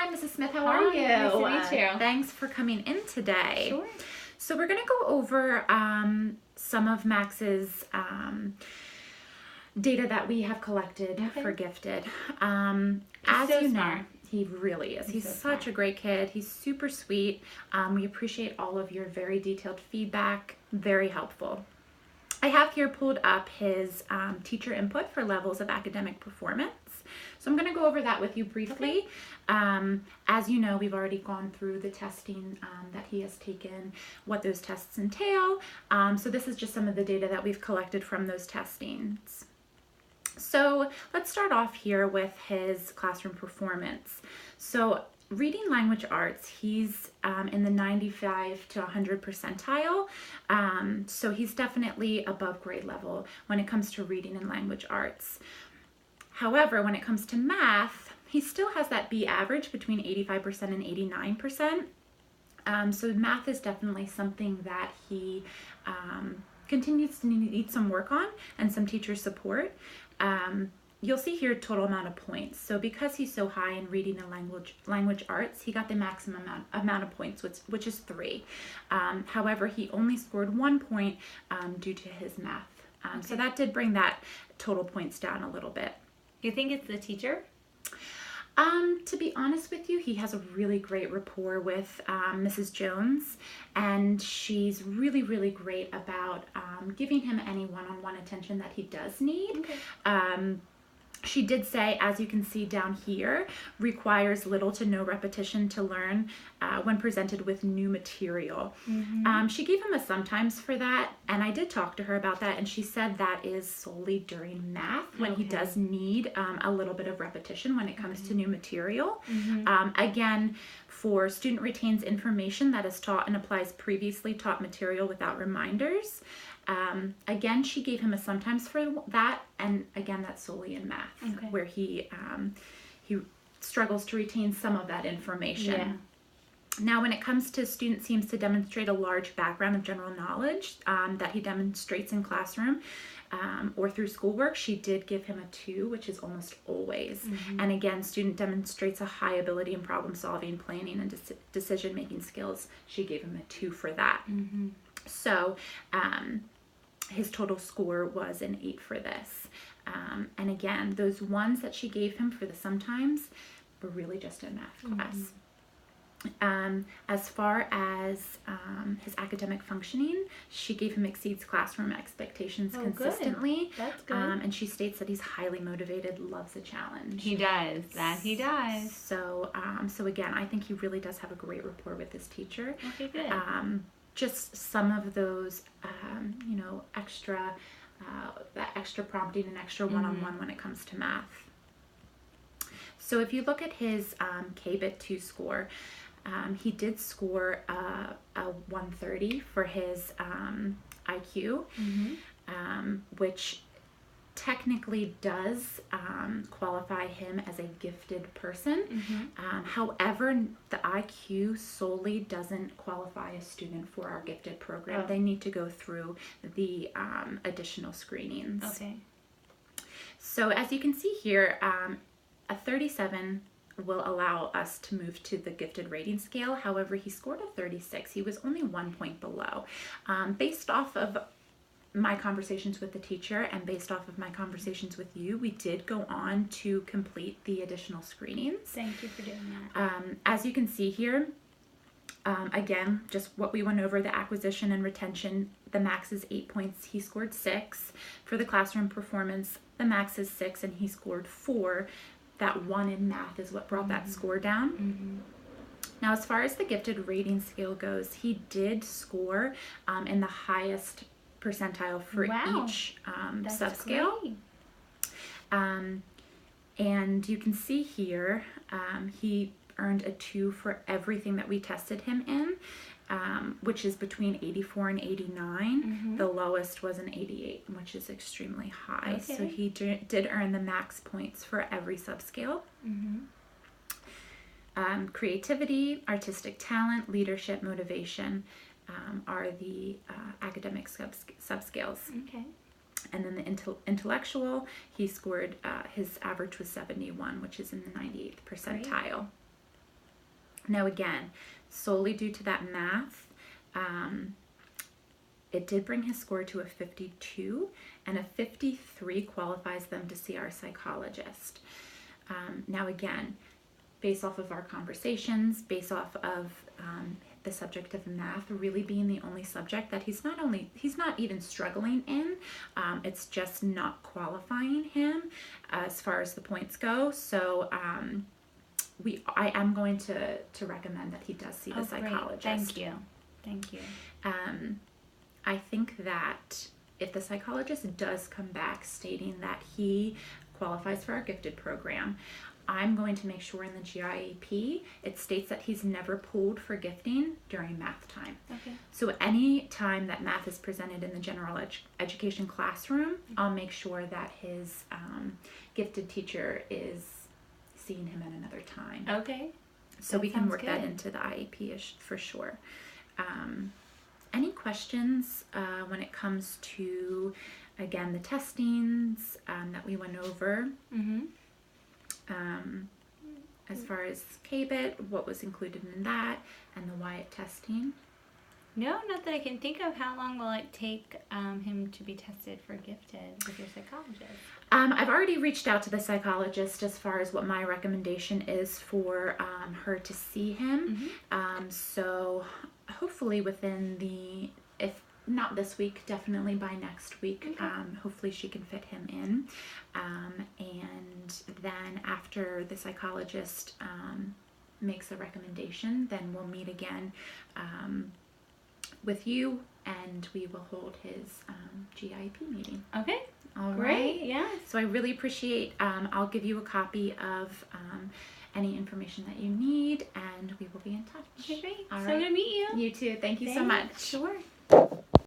Hi, Mrs. Smith. How are you? Nice to meet you. Thanks for coming in today. Sure. So we're going to go over some of Max's data that we have collected for Gifted. As so you smart. know, he really is. He's so such smart. a great kid. He's super sweet. We appreciate all of your very detailed feedback. Very helpful. I have here pulled up his teacher input for levels of academic performance. So I'm going to go over that with you briefly. As you know, we've already gone through the testing that he has taken, what those tests entail. So this is just some of the data that we've collected from those testings. So let's start off here with his classroom performance. So reading language arts, he's in the 95 to 100 percentile. So he's definitely above grade level when it comes to reading and language arts. However, when it comes to math, he still has that B average between 85% and 89%. So math is definitely something that he continues to need some work on and some teacher support. You'll see here total amount of points. So because he's so high in reading and language arts, he got the maximum amount of points, which is 3. However, he only scored 1 point due to his math. So that did bring that total points down a little bit. You think it's the teacher? To be honest with you, he has a really great rapport with Mrs. Jones, and she's really, really great about giving him any one-on-one attention that he does need. She did say, as you can see down here, requires little to no repetition to learn when presented with new material. She gave him a sometimes for that, and I did talk to her about that, and she said that is solely during math when he does need a little bit of repetition when it comes to new material. Again, for student retains information that is taught and applies previously taught material without reminders. Again, she gave him a sometimes for that, and again, that's solely in math, where he struggles to retain some of that information. Now, when it comes to student seems to demonstrate a large background of general knowledge that he demonstrates in classroom or through schoolwork, she did give him a 2, which is almost always. And again, student demonstrates a high ability in problem solving, planning, and decision-making skills. She gave him a 2 for that. So, his total score was an 8 for this. And again, those ones that she gave him for the sometimes were really just in math class. As far as his academic functioning, she gave him exceeds classroom expectations consistently. Good. That's good. And she states that he's highly motivated, loves a challenge. He does. That he does. So, so again, I think he really does have a great rapport with his teacher. Okay, good. Just some of those, extra, that extra prompting and extra one-on-one when it comes to math. So if you look at his KBIT 2 score, he did score a 130 for his IQ, which technically does qualify him as a gifted person. However, the IQ solely doesn't qualify a student for our gifted program. They need to go through the additional screenings. So as you can see here, a 37 will allow us to move to the gifted rating scale. However, he scored a 36. He was only 1 point below. Based off of my conversations with the teacher and based off of my conversations with you, we did go on to complete the additional screenings. Thank you for doing that. As you can see here, again, just what we went over, the acquisition and retention, the max is 8 points. He scored 6. For the classroom performance, the max is 6 and he scored 4. That 1 in math is what brought that score down. Now, as far as the gifted rating scale goes, he did score in the highest percentile for each subscale. And you can see here, he earned a 2 for everything that we tested him in, which is between 84 and 89. The lowest was an 88, which is extremely high. So he did earn the max points for every subscale. Creativity, artistic talent, leadership, motivation are the academic subscales. And then the intellectual, he scored, his average was 71, which is in the 98th percentile. Now again, solely due to that math, it did bring his score to a 52, and a 53 qualifies them to see our psychologist. Now again, based off of our conversations, based off of the subject of math really being the only subject that he's not even struggling in, it's just not qualifying him as far as the points go. So I am going to recommend that he does see the psychologist. Great. Thank you. I think that if the psychologist does come back stating that he qualifies for our gifted program, I'm going to make sure in the GIEP it states that he's never pulled for gifting during math time. Okay. So any time that math is presented in the general education classroom, I'll make sure that his gifted teacher is seeing him at another time. Okay. So we can work that into the IEP for sure. Any questions when it comes to, again, the testings that we went over? Mm-hmm. As far as KBIT, what was included in that, and the Wyatt testing? No, not that I can think of. How long will it take him to be tested for gifted with your psychologist? I've already reached out to the psychologist as far as what my recommendation is for her to see him. Mm-hmm. So hopefully within if not this week, definitely by next week. Okay. Hopefully she can fit him in. And then after the psychologist makes a recommendation, then we'll meet again with you, and we will hold his GIEP meeting. Okay. All right. Great. Yeah. So I really appreciate, I'll give you a copy of any information that you need, and we will be in touch. Okay, great. All So right. good to meet you. You too. Thank you so much. Sure.